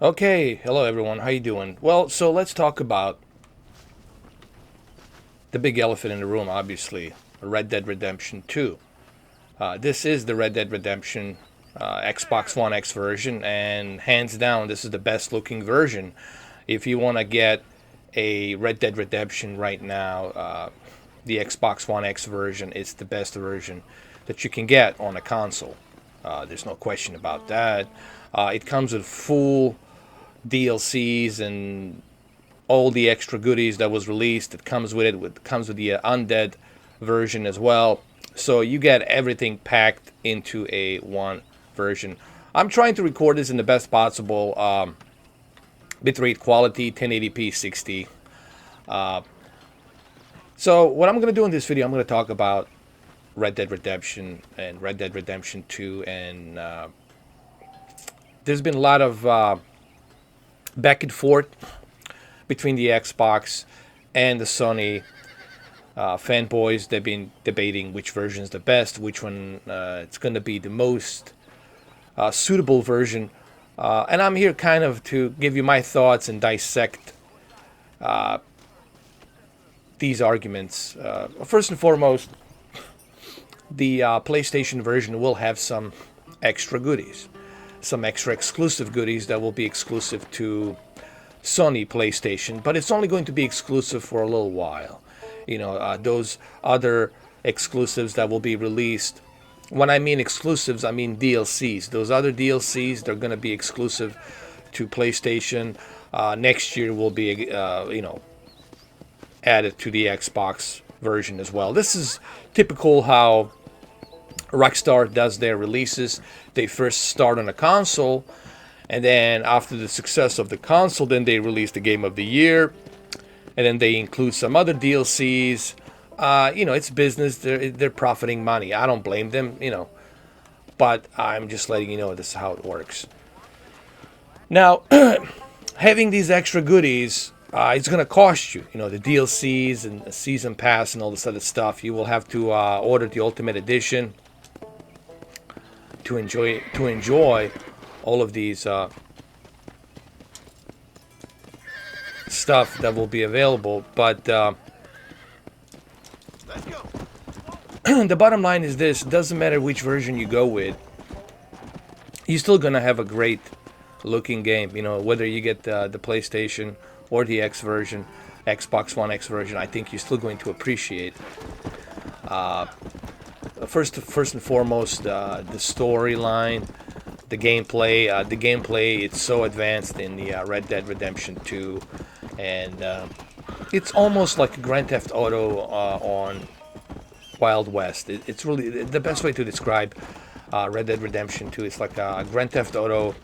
Okay, hello everyone. How you doing? Well, so let's talk about the big elephant in the room. Obviously, Red Dead Redemption 2. This is the Red Dead Redemption Xbox One X version, and hands down, this is the best looking version. If you want to get a Red Dead Redemption right now, the Xbox One X version is the best version that you can get on a console. There's no question about that. It comes with full DLCs and all the extra goodies that was released. It comes with it. It comes with the undead version as well. So you get everything packed into a one version. I'm trying to record this in the best possible bitrate quality, 1080p 60. So what I'm going to do in this video, I'm going to talk about Red Dead Redemption and Red Dead Redemption 2, and there's been a lot of back and forth between the Xbox and the Sony fanboys. They've been debating which version is the best, which one it's going to be the most suitable version. And I'm here kind of to give you my thoughts and dissect these arguments. First and foremost, the PlayStation version will have some extra goodies, some extra exclusive goodies that will be exclusive to Sony PlayStation, but it's only going to be exclusive for a little while. Those other exclusives that will be released. When I mean exclusives, I mean DLCs. Those other DLCs, they're going to be exclusive to PlayStation. Next year will be, added to the Xbox version as well. This is typical how Rockstar does their releases. They first start on a console, and then after the success of the console, then they release the game of the year, and then they include some other DLCs. It's business. They're profiting money. I don't blame them, but I'm just letting you know this is how it works. Now, having these extra goodies, it's going to cost you. The DLCs and the season pass and all this other stuff. You will have to order the Ultimate Edition to enjoy all of these stuff that will be available. But the bottom line is this: it doesn't matter which version you go with, you're still gonna have a great looking game. Whether you get the PlayStation or the X version, Xbox One X version, I think you're still going to appreciate. First and foremost, the storyline, the gameplay. The gameplay, it's so advanced in the Red Dead Redemption 2, and it's almost like a Grand Theft Auto on Wild West. It's really the best way to describe Red Dead Redemption 2. It's like a Grand Theft Auto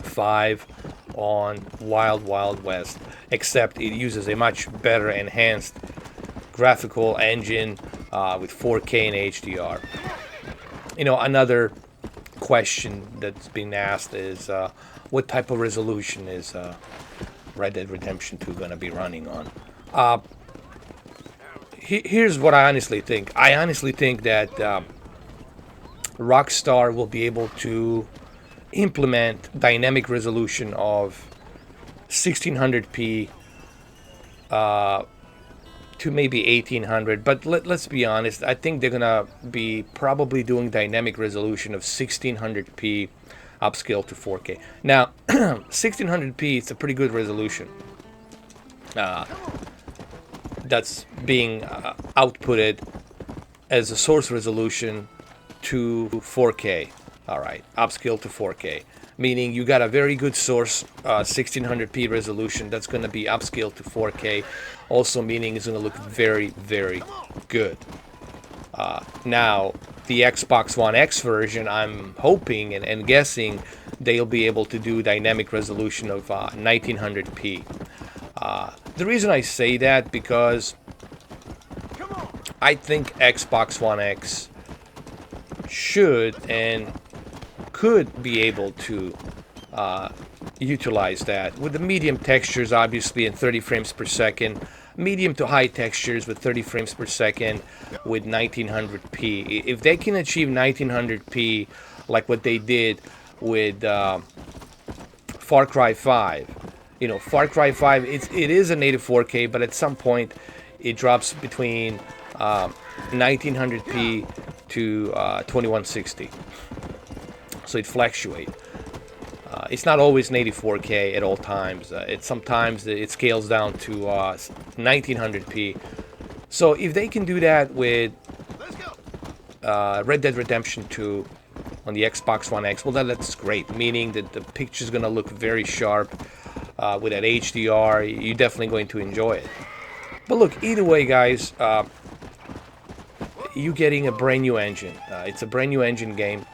5 on Wild West, except it uses a much better enhanced graphical engine with 4K and HDR. Another question that's been asked is what type of resolution is Red Dead Redemption 2 going to be running on? Here's what I honestly think. I honestly think that Rockstar will be able to implement dynamic resolution of 1600p to maybe 1800, but let's be honest, I think they're gonna be probably doing dynamic resolution of 1600p upscale to 4K. Now 1600p is a pretty good resolution that's being outputted as a source resolution to 4K. All right, upscale to 4K, meaning you got a very good source 1600p resolution that's going to be upscaled to 4K, also meaning it's going to look very, very good. Now, the Xbox One X version, I'm hoping and guessing they'll be able to do dynamic resolution of 1900p. The reason I say that, because I think Xbox One X should and could be able to utilize that with the medium textures, obviously, in 30 frames per second, medium to high textures with 30 frames per second with 1900p. If they can achieve 1900p like what they did with Far Cry 5. Far Cry 5, it is a native 4K, but at some point it drops between 1900p to 2160. So it fluctuates. It's not always native 4K at all times. Sometimes it scales down to 1900p. So if they can do that with Red Dead Redemption 2 on the Xbox One X, well, that's great. Meaning that the picture's gonna look very sharp with that HDR. You're definitely going to enjoy it. But look, either way, guys, you're getting a brand new engine. It's a brand new engine game.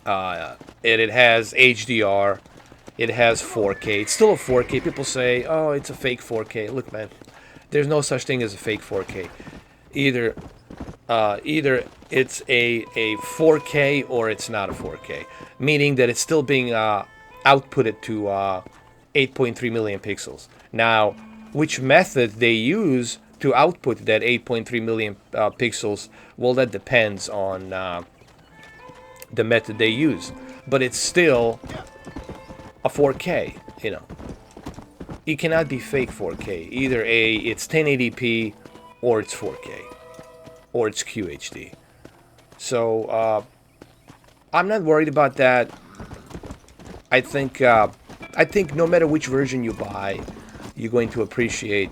It has HDR. It has 4K. It's still a 4K. People say, "Oh, it's a fake 4K." Look, man, there's no such thing as a fake 4K. Either it's a 4K or it's not a 4K, meaning that it's still being outputted to 8.3 million pixels. Now, which method they use to output that 8.3 million pixels, well, that depends on the method they use. But it's still a 4K, It cannot be fake 4K. Either it's 1080p or it's 4K or it's QHD. So I'm not worried about that. I think no matter which version you buy, you're going to appreciate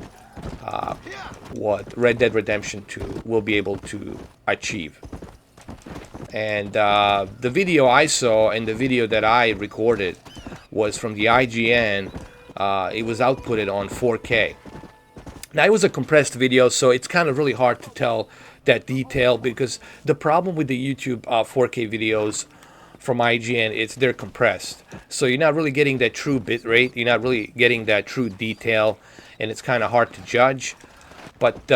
what Red Dead Redemption 2 will be able to achieve. And the video I saw and the video that I recorded was from the IGN. It was outputted on 4K. Now, it was a compressed video, so it's kind of really hard to tell that detail, because the problem with the YouTube 4K videos from IGN is they're compressed. So you're not really getting that true bit rate. You're not really getting that true detail, and it's kind of hard to judge. But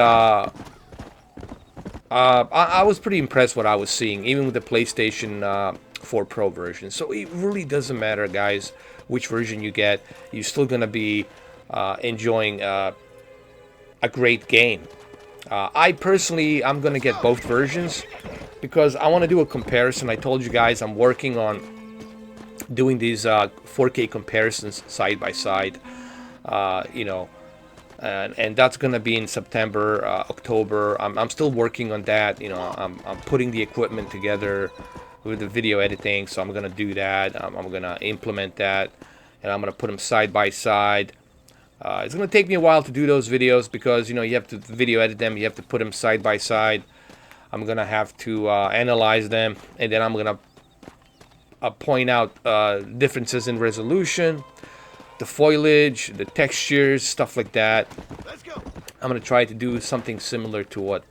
I was pretty impressed what I was seeing, even with the PlayStation 4 Pro version. So it really doesn't matter, guys, which version you get. You're still going to be enjoying a great game. I personally, I'm going to get both versions because I want to do a comparison. I told you guys I'm working on doing these 4K comparisons side by side, and that's gonna be in September, October. I'm still working on that. I'm putting the equipment together with the video editing, so I'm gonna do that. I'm gonna implement that, and I'm gonna put them side by side. It's gonna take me a while to do those videos because you have to video edit them. You have to put them side by side. I'm gonna have to analyze them, and then I'm gonna point out differences in resolution, the foliage, the textures, stuff like that. Let's go. I'm gonna try to do something similar to what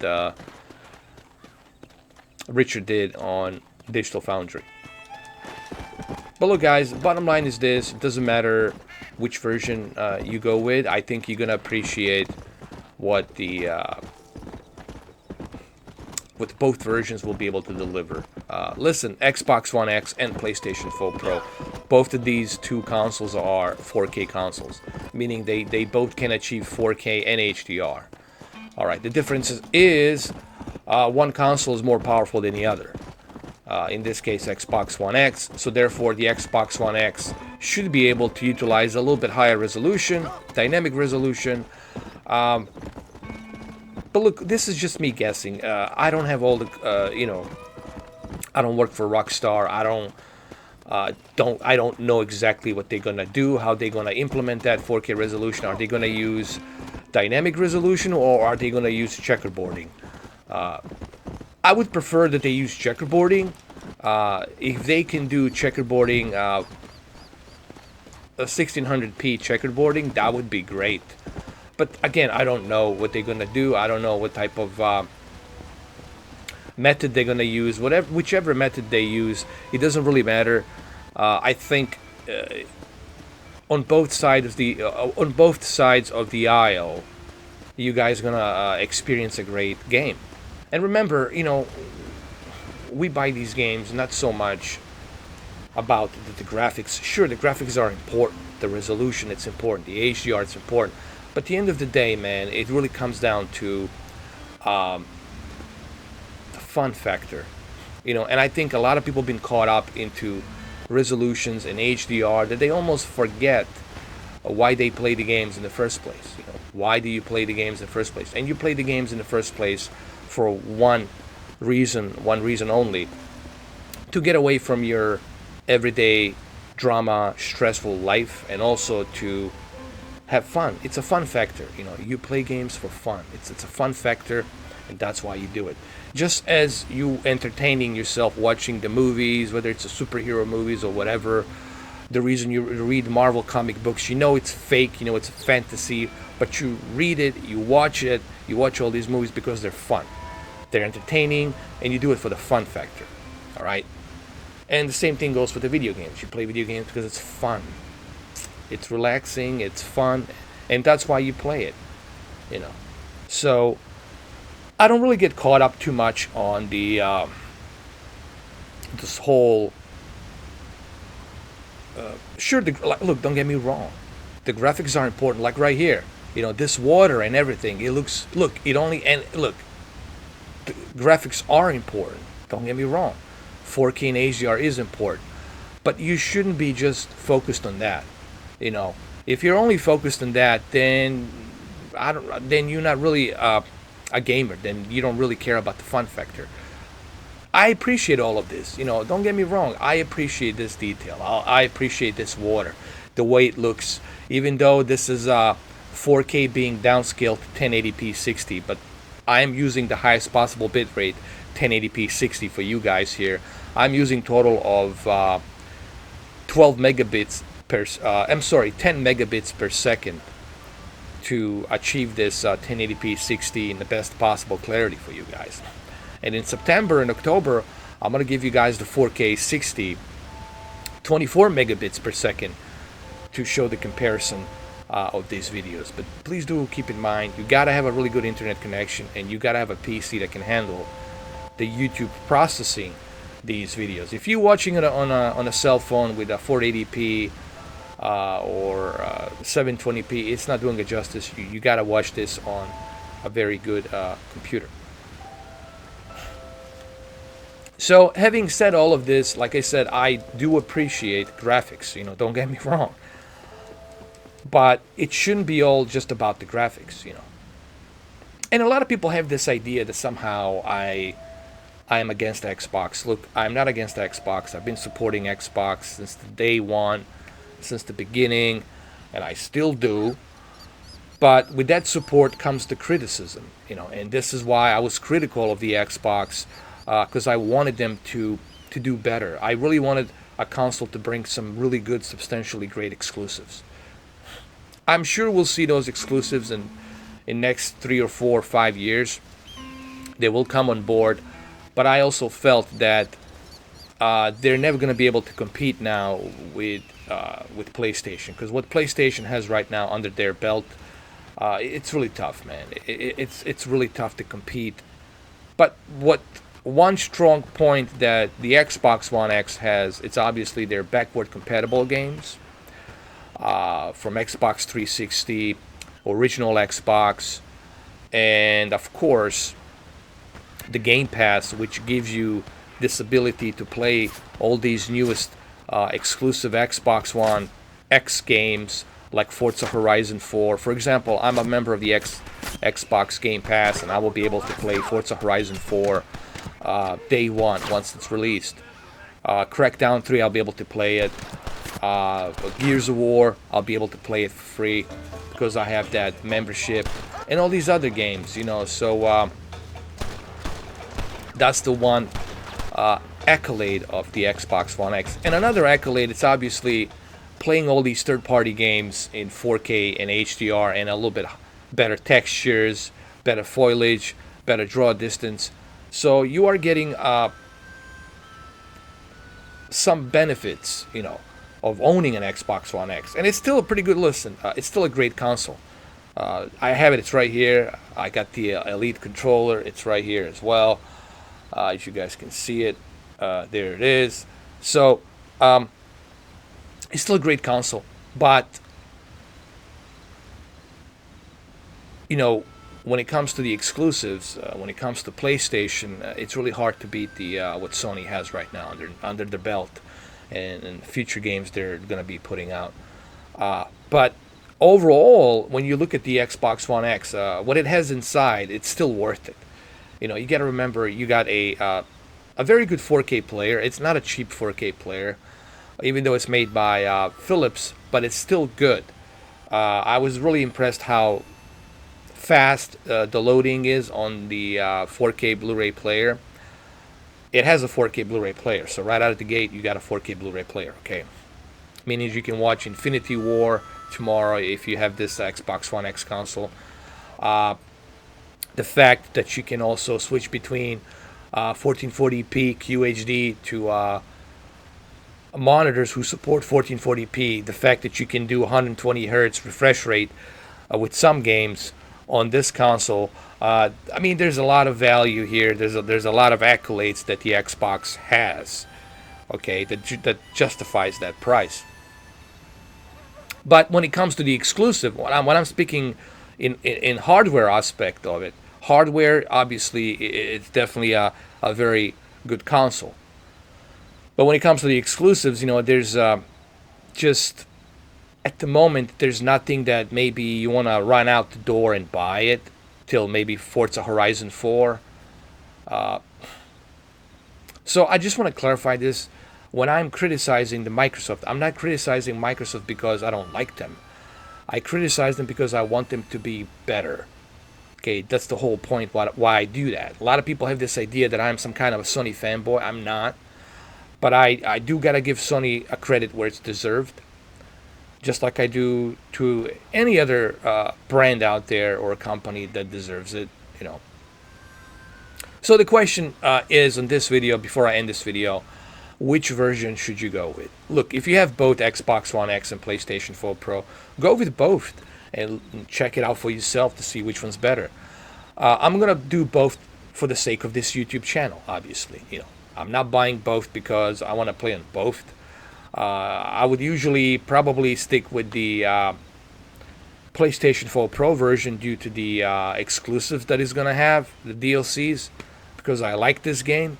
Richard did on Digital Foundry. But look, guys, bottom line is this: it doesn't matter which version you go with. I think you're gonna appreciate what what both versions will be able to deliver. Listen, Xbox One X and PlayStation 4 Pro, both of these two consoles are 4K consoles, meaning they both can achieve 4K and HDR. Alright, the difference is one console is more powerful than the other. In this case, Xbox One X, so therefore the Xbox One X should be able to utilize a little bit higher resolution, dynamic resolution. But look, this is just me guessing. I don't have all the, I don't work for Rockstar. I don't know exactly what they're gonna do, how they're gonna implement that 4K resolution. Are they gonna use dynamic resolution or are they gonna use checkerboarding? I would prefer that they use checkerboarding. If they can do checkerboarding, 1600p checkerboarding, that would be great. But again, I don't know what they're gonna do. I don't know what type of method they're gonna use. Whichever method they use, it doesn't really matter. I think on both sides of the aisle, you guys are gonna experience a great game. And remember, we buy these games not so much about the graphics. Sure, the graphics are important. The resolution, it's important. The HDR, it's important. But at the end of the day, man, it really comes down to the fun factor. And I think a lot of people have been caught up into resolutions and HDR that they almost forget why they play the games in the first place. You know, why do you play the games in the first place? And you play the games in the first place for one reason only: to get away from your everyday drama, stressful life, and also to have fun. It's a fun factor. You know, you play games for fun. It's a fun factor, and that's why you do it. Just as you entertaining yourself watching the movies, whether it's a superhero movies or whatever. The reason you read Marvel comic books, you know it's fake, you know it's fantasy, but you read it, you watch all these movies because they're fun. They're entertaining, and you do it for the fun factor. All right? And the same thing goes for the video games. You play video games because it's fun. It's relaxing, it's fun, and that's why you play it. You know. So I don't really get caught up too much on the this whole sure, look, don't get me wrong. The graphics are important, like right here. You know, this water and everything. It looks, look, it only, and look, the graphics are important. Don't get me wrong. 4K and HDR is important. But you shouldn't be just focused on that. You know, if you're only focused on that, then then you're not really a gamer. Then you don't really care about the fun factor. I appreciate all of this. You know, don't get me wrong. I appreciate this detail. I appreciate this water, the way it looks. Even though this is 4K being downscaled to 1080p 60, but I am using the highest possible bitrate, 1080p 60 for you guys here. I'm using total of 10 megabits per second to achieve this 1080p 60 in the best possible clarity for you guys. And in September and October, I'm going to give you guys the 4K 60, 24 megabits per second to show the comparison of these videos. But please do keep in mind, you got to have a really good internet connection, and you got to have a PC that can handle the YouTube processing these videos. If you're watching it on a cell phone with a 480p or 720p, it's not doing it justice. You got to watch this on a very good computer. So, having said all of this, like I said, I do appreciate graphics, you know, don't get me wrong. But it shouldn't be all just about the graphics, you know. And a lot of people have this idea that somehow I am against Xbox. Look, I'm not against Xbox. I've been supporting Xbox since the day one, since the beginning, and I still do. But with that support comes the criticism, you know, and this is why I was critical of the Xbox, because I wanted them to do better. I really wanted a console to bring some really good, substantially great exclusives. I'm sure we'll see those exclusives in next 3 or 4 or 5 years. They will come on board, but I also felt that they're never going to be able to compete now with PlayStation, because what PlayStation has right now under their belt, it's really tough, man. It's really tough to compete. But one strong point that the Xbox One X has, it's obviously their backward compatible games from Xbox 360, original Xbox, and of course the Game Pass, which gives you this ability to play all these newest exclusive Xbox One X games like Forza Horizon 4. For example, I'm a member of the Xbox Game Pass, and I will be able to play Forza Horizon 4 day one once it's released. Crackdown 3, I'll be able to play it. Gears of War, I'll be able to play it for free because I have that membership, and all these other games, you know. So that's the one accolade of the Xbox One X. And another accolade, it's obviously playing all these third-party games in 4K and HDR and a little bit better textures, better foliage, better draw distance. So you are getting some benefits, you know, of owning an Xbox One X. And it's still a pretty good listen. It's still a great console. I have it. It's right here. I got the Elite controller. It's right here as well. As you guys can see it. There it is. So, it's still a great console. But, you know, when it comes to the exclusives, when it comes to PlayStation, it's really hard to beat the what Sony has right now under their belt. and future games they're going to be putting out. But overall, when you look at the Xbox One X, what it has inside, it's still worth it. You got to remember you got a very good 4K player. It's not a cheap 4K player, even though it's made by Philips, but it's still good. I was really impressed how fast the loading is on the 4K Blu-ray player. It has a 4K Blu-ray player, so right out of the gate you got a 4K Blu-ray player. Okay, meaning you can watch Infinity War tomorrow if you have this Xbox One X console. The fact that you can also switch between 1440p QHD to monitors who support 1440p, the fact that you can do 120 hertz refresh rate with some games on this console. I mean, there's a lot of value here. There's a lot of accolades that the Xbox has, okay, that justifies that price. But when it comes to the exclusive, when I'm speaking in hardware aspect of it, hardware obviously it's definitely a very good console. But when it comes to the exclusives, there's just at the moment there's nothing that maybe you want to run out the door and buy it till maybe Forza Horizon 4. So I just want to clarify this. When I'm criticizing the Microsoft, I'm not criticizing Microsoft because I don't like them. I criticize them because I want them to be better. Okay, that's the whole point why I do that. A lot of people have this idea that I'm some kind of a Sony fanboy. I'm not. But I do got to give Sony a credit where it's deserved. Just like I do to any other brand out there or a company that deserves it. So the question is on this video, before I end this video, which version should you go with? Look, if you have both Xbox One X and PlayStation 4 Pro, go with both and check it out for yourself to see which one's better. I'm going to do both for the sake of this YouTube channel, obviously. I'm not buying both because I want to play on both. I would usually probably stick with the PlayStation 4 Pro version due to the exclusives that it's going to have, the DLCs, because I like this game.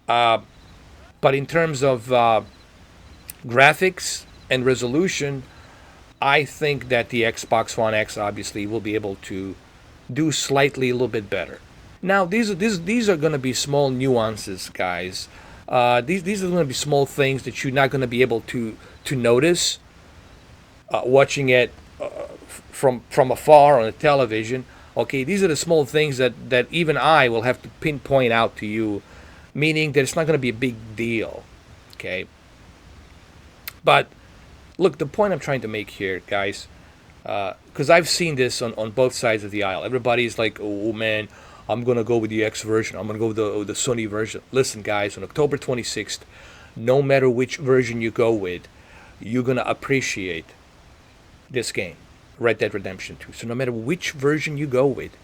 But in terms of graphics and resolution, I think that the Xbox One X obviously will be able to do slightly a little bit better. Now, these are going to be small nuances, guys. These are going to be small things that you're not going to be able to notice watching it from afar on the television. Okay, these are the small things that even I will have to pinpoint out to you, meaning that it's not going to be a big deal. Okay, but look, the point I'm trying to make here, guys, because I've seen this on both sides of the aisle. Everybody's like, oh man, I'm going to go with the X version. I'm going to go with the Sony version. Listen, guys, on October 26th, no matter which version you go with, you're going to appreciate this game, Red Dead Redemption 2. So no matter which version you go with,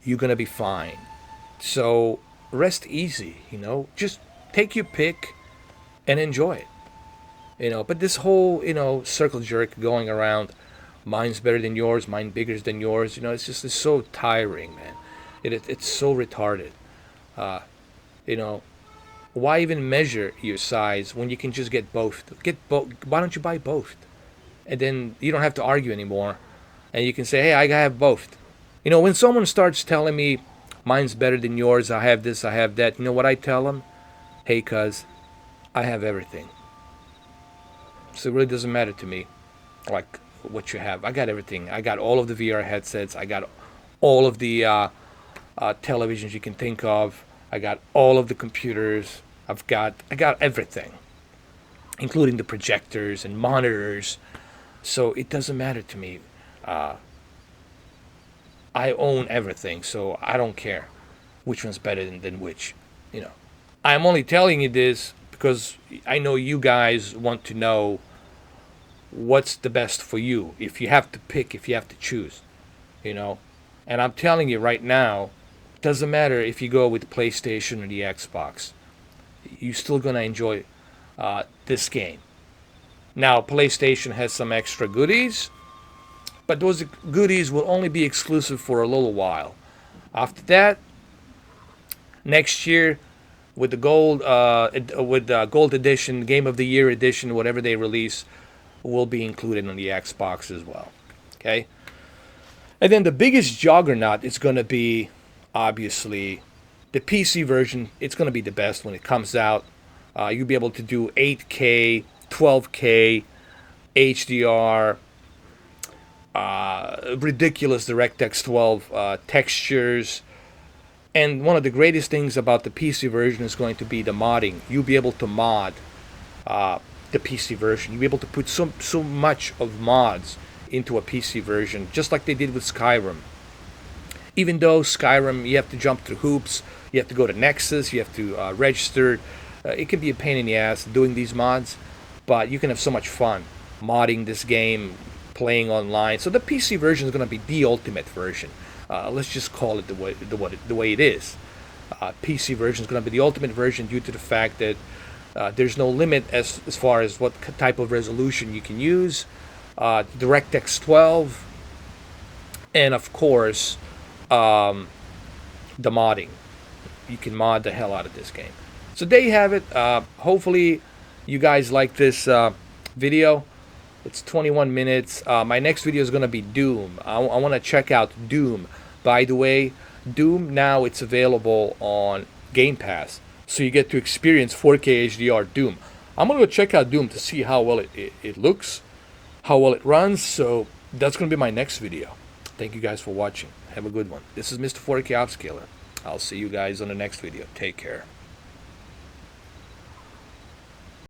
you're going to be fine. So rest easy, just take your pick and enjoy it. But this whole, circle jerk going around, mine's better than yours, mine bigger than yours, it's so tiring, man. It's so retarded. Why even measure your size when you can just get both? Why don't you buy both? And then you don't have to argue anymore. And you can say, hey, I have both. When someone starts telling me mine's better than yours, I have this, I have that, you know what I tell them? Hey, cuz, I have everything. So it really doesn't matter to me, like, what you have. I got everything. I got all of the VR headsets. I got all of the televisions you can think of. I got all of the computers. I got everything, including the projectors and monitors. So it doesn't matter to me. I own everything, so I don't care which one's better than which. I'm only telling you this because I know you guys want to know what's the best for you. If you have to pick, if you have to choose, And I'm telling you right now, it doesn't matter if you go with the PlayStation or the Xbox. You're still going to enjoy this game. Now, PlayStation has some extra goodies, but those goodies will only be exclusive for a little while. After that, next year, with the gold, gold edition, Game of the Year edition, whatever they release, will be included on the Xbox as well. Okay, and then the biggest juggernaut is going to be obviously the PC version. It's going to be the best when it comes out. You'll be able to do 8K, 12K, HDR, ridiculous DirectX 12 textures. And one of the greatest things about the PC version is going to be the modding. You'll be able to mod the PC version. You'll be able to put so much of mods into a PC version, just like they did with Skyrim. Even though Skyrim, you have to jump through hoops, you have to go to Nexus, you have to register. It can be a pain in the ass doing these mods, but you can have so much fun modding this game, playing online. So the PC version is going to be the ultimate version. Let's just call it the way it is. PC version is going to be the ultimate version due to the fact that there's no limit as far as what type of resolution you can use. DirectX 12, and of course the modding. You can mod the hell out of this game. So there you have it. Hopefully you guys like this video. It's 21 minutes. My next video is going to be Doom. I want to check out Doom. By the way, Doom now it's available on Game Pass, so you get to experience 4K HDR Doom. I'm going to go check out Doom to see how well it looks, how well it runs. So that's going to be my next video. Thank you guys for watching. Have a good one. This is Mr. 4K Upscaler. I'll see you guys on the next video. Take care.